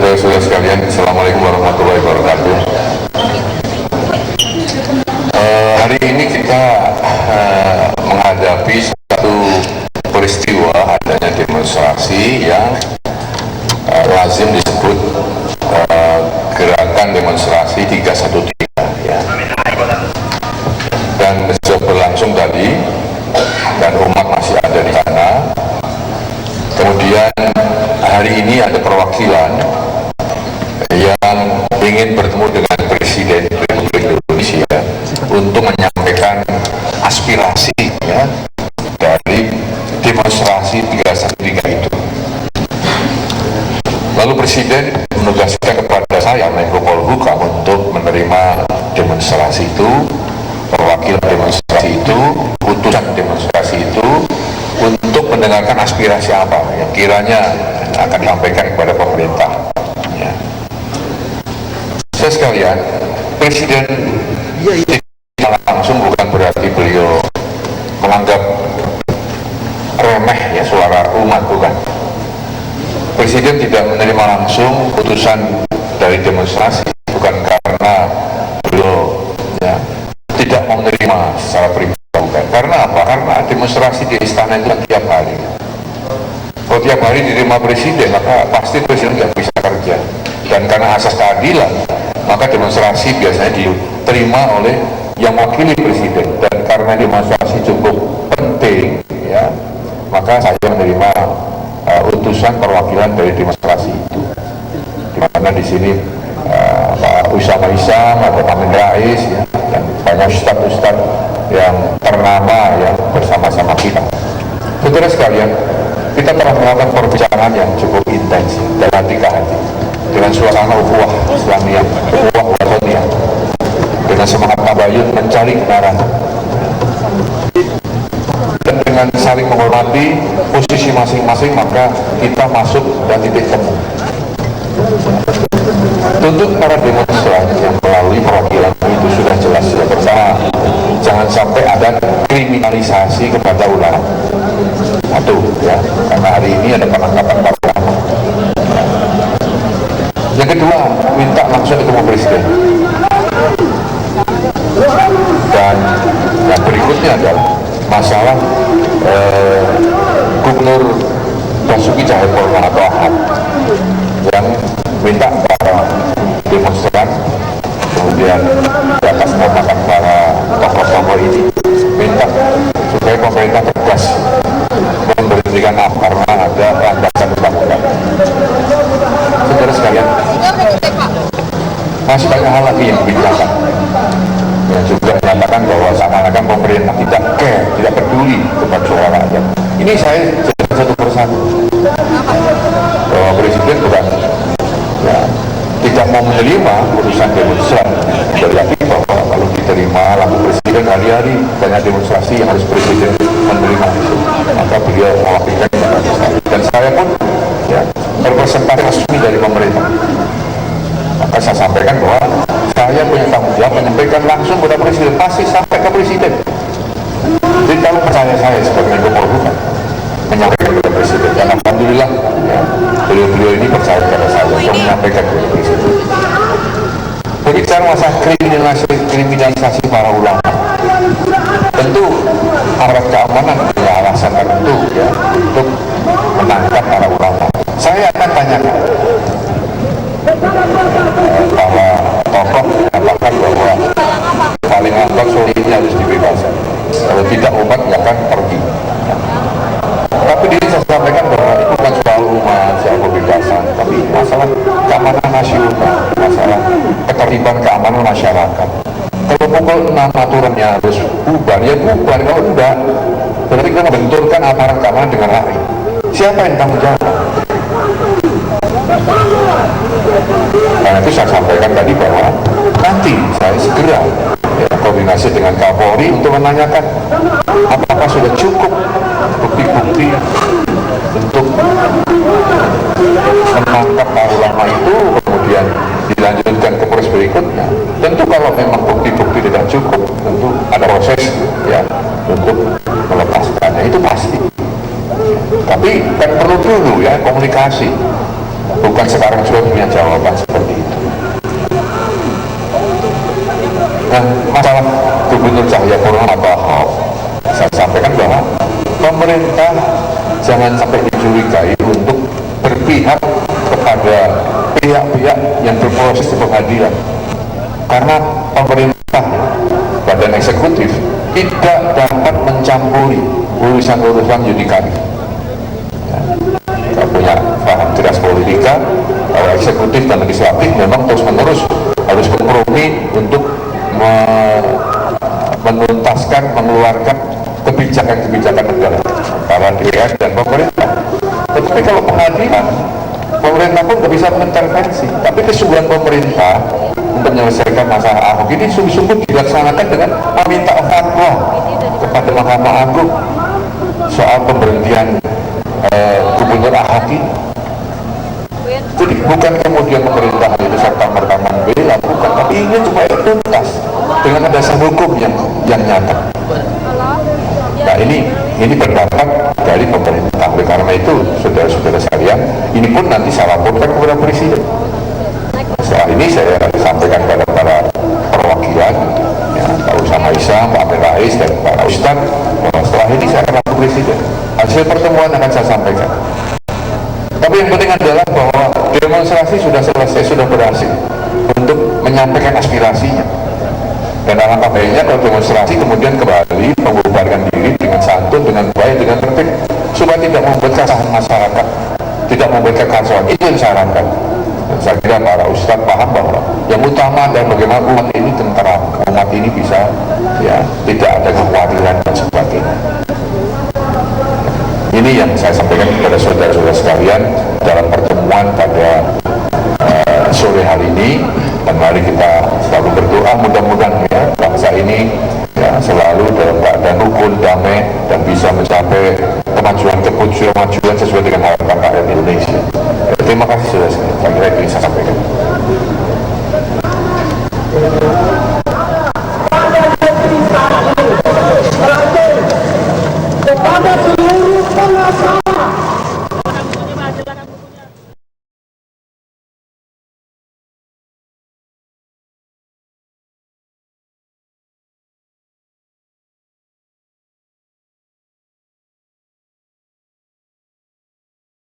Saudara-saudara sekalian, Assalamualaikum warahmatullahi wabarakatuh. Hari ini kita menghadapi satu peristiwa adanya demonstrasi yang lazim disebut gerakan demonstrasi 313 ya. Dan sudah berlangsung tadi dan umat masih ada di sana. Kemudian hari ini ada perwakilan yang ingin bertemu dengan Presiden Republik Indonesia untuk menyampaikan aspirasi ya, dari demonstrasi 313 itu. Lalu Presiden menugaskan kepada saya, Menko Polhukam, untuk menerima demonstrasi itu, perwakilan demonstrasi itu, utusan demonstrasi itu, untuk mendengarkan aspirasi apa yang kiranya akan disampaikan kepada pemerintah ya. Saya sekalian, Presiden tidak langsung bukan berarti beliau menganggap remeh ya suara umat, bukan. Presiden tidak menerima langsung putusan dari demonstrasi bukan karena beliau ya, tidak mau menerima secara pribadi. Karena apa? Karena demonstrasi di istana itu tiap hari. Kalau tiap hari diterima Presiden, maka pasti Presiden nggak bisa kerja. Dan karena asas keadilan, maka demonstrasi biasanya diterima oleh yang mewakili Presiden. Dan karena demonstrasi cukup penting, ya, maka saya menerima utusan perwakilan dari demonstrasi itu. Di mana di sini Pak Usama Isam, ada Pak Amin Rais, ya, dan banyak ustadz-ustadz yang ternama yang bersama-sama kita. Saudara sekalian, kita telah melakukan perbincangan yang cukup intens dari hati ke hati dengan suasana ukhuwah Islamiyah, ukhuwah wataniyah, dengan semangat tabayun mencari kebenaran dan dengan saling menghormati posisi masing-masing, maka kita masuk dan titik temu. Untuk para demonstran yang melalui perwakilan itu sudah jelas ya, pertama, jangan sampai ada kriminalisasi kepada ulama. Satu ya, karena hari ini ada penangkapan para ulama. Yang kedua, minta langsung ketemu Presiden. Dan yang berikutnya adalah masalah Gubernur Basuki Cahayapurnama atau Ahad yang minta para demonstran, kemudian di atas namakan para tokoh-tokoh ini, minta supaya pemerintah tegas memberhentikan apa karena ada landasan undang-undang. Saudara sekalian, masih banyak hal lagi yang dibicarakan. Yang juga menyatakan bahwa seakan-akan pemerintah tidak care, tidak peduli kepada suara rakyat. Ini saya jelaskan satu persatu. Bahwa Presiden bukan ya, tidak mau menerima urusan demonstran dari bahwa kalau diterima lalu Presiden hari-hari banyak demonstrasi yang harus Presiden menerima itu, maka beliau mewakilkan. Dan saya pun ya, representasi resmi dari pemerintah, maka saya sampaikan bahwa saya punya tanggung jawab menyampaikan langsung kepada Presiden, pasti sampai ke Presiden. Jadi kalau percaya saya sebagai Menko Polhukam menyampaikan kepada Presiden, dan alhamdulillah ya, beliau-beliau ini percaya kepada saya untuk menyampaikan kepada Presiden. Berbicara masalah kriminalisasi para ulama, tentu aparat keamanan punya alasan tertentu ya untuk menangkap para ulama. Saya akan tanyakan para tokoh mengatakan bahwa paling lambat sore ini harus dibebaskan. Kalau tidak umat nggak akan pergi. Tapi dia saya sampaikan bahwa itu bukan soal umat, soal kebebasan, tapi masalah keamanan nasional, masalah ketertiban keamanan masyarakat. Kalau pukul 6 aturannya harus bubar, ya bubar. Kalau enggak, berarti kita membenturkan aparat keamanan dengan lari. Siapa yang tanggung jawab? Karena itu saya sampaikan tadi bahwa nanti saya segera ya, koordinasi dengan Kapolri untuk menanyakan apakah sudah cukup bukti-bukti untuk menangkap para ulama itu, kemudian dilanjutkan ke proses berikutnya. Tentu kalau memang bukti-bukti tidak cukup, tentu ada proses ya untuk melepaskannya, itu pasti. Tapi kan perlu dulu ya komunikasi. bukan sekarang sudah punya jawaban seperti itu. Nah, masalah Gubernur Cahayapurnama atau Ahok, saya sampaikan bahwa pemerintah jangan sampai dicurigai untuk berpihak kepada pihak-pihak yang berproses di pengadilan, karena pemerintah, badan eksekutif, tidak dapat mencampuri urusan-urusan yudikatif. Kita punya paham teras politika, kalau eksekutif dan legislatif memang terus-menerus harus kompromi untuk menuntaskan, mengeluarkan kebijakan-kebijakan negara antara DPR dan pemerintah. Tetapi kalau pengadilan, pemerintah pun tidak bisa mengintervensi. Tapi kesungguhan pemerintah untuk menyelesaikan masalah Ahok ini sungguh-sungguh dilaksanakan dengan meminta fatwa kepada Mahkamah Agung soal pemberhentian Gubernur Ahok ini. Jadi bukan kemudian pemerintah itu serta-merta membela, bukan, tapi ingin supaya tuntas dengan dasar hukum yang nyata. Nah ini berdampak dari pemerintah. Oleh karena itu, saudara-saudara sekalian, ini pun nanti saya laporkan kepada Presiden. Setelah ini saya sampaikan kepada para perwakilan, ya, Pak Usama Isa, Pak Amir Rais, dan Pak Ustadz, bahwa setelah ini saya akan lapor Presiden. Hasil pertemuan akan saya sampaikan. Tapi yang penting adalah bahwa demonstrasi sudah selesai, sudah berhasil untuk menyampaikan aspirasinya. Dan alangkah baiknya kalau demonstrasi kemudian kembali membubarkan diri dengan santun, dengan baik, dengan tertib, supaya tidak membuat keresahan masyarakat, tidak membuat kekacauan. Itu yang saya harapkan. Dan saya kira para ustadz paham bahwa yang utama adalah bagaimana umat ini tentram, umat ini bisa ya tidak ada kekhawatiran dan sebagainya. Ini yang saya sampaikan kepada saudara-saudara sekalian dalam pertemuan pada sore hari ini. Dan mari kita selalu berdoa, mudah-mudahan ya bangsa ini ya selalu dalam keadaan rukun, damai, dan bisa mencapai kemajuan sesuai dengan harapan rakyat Indonesia. Terima kasih saudara sekalian. Saya kira itu yang saya sampaikan.